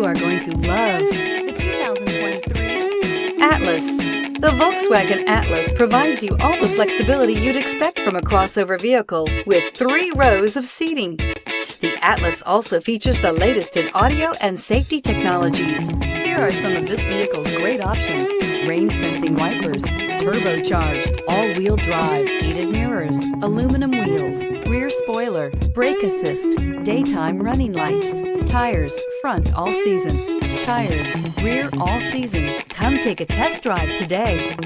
You are going to love the 2023 Atlas. The Volkswagen Atlas provides you all the flexibility you'd expect from a crossover vehicle with 3 rows of seating. The Atlas also features the latest in audio and safety technologies. Here are some of this vehicle's great options: rain-sensing wipers, turbocharged, all-wheel drive, heated mirrors, aluminum wheels, rear spoiler, brake assist, daytime running lights, tires, front all season, tires, rear all season. Come take a test drive today.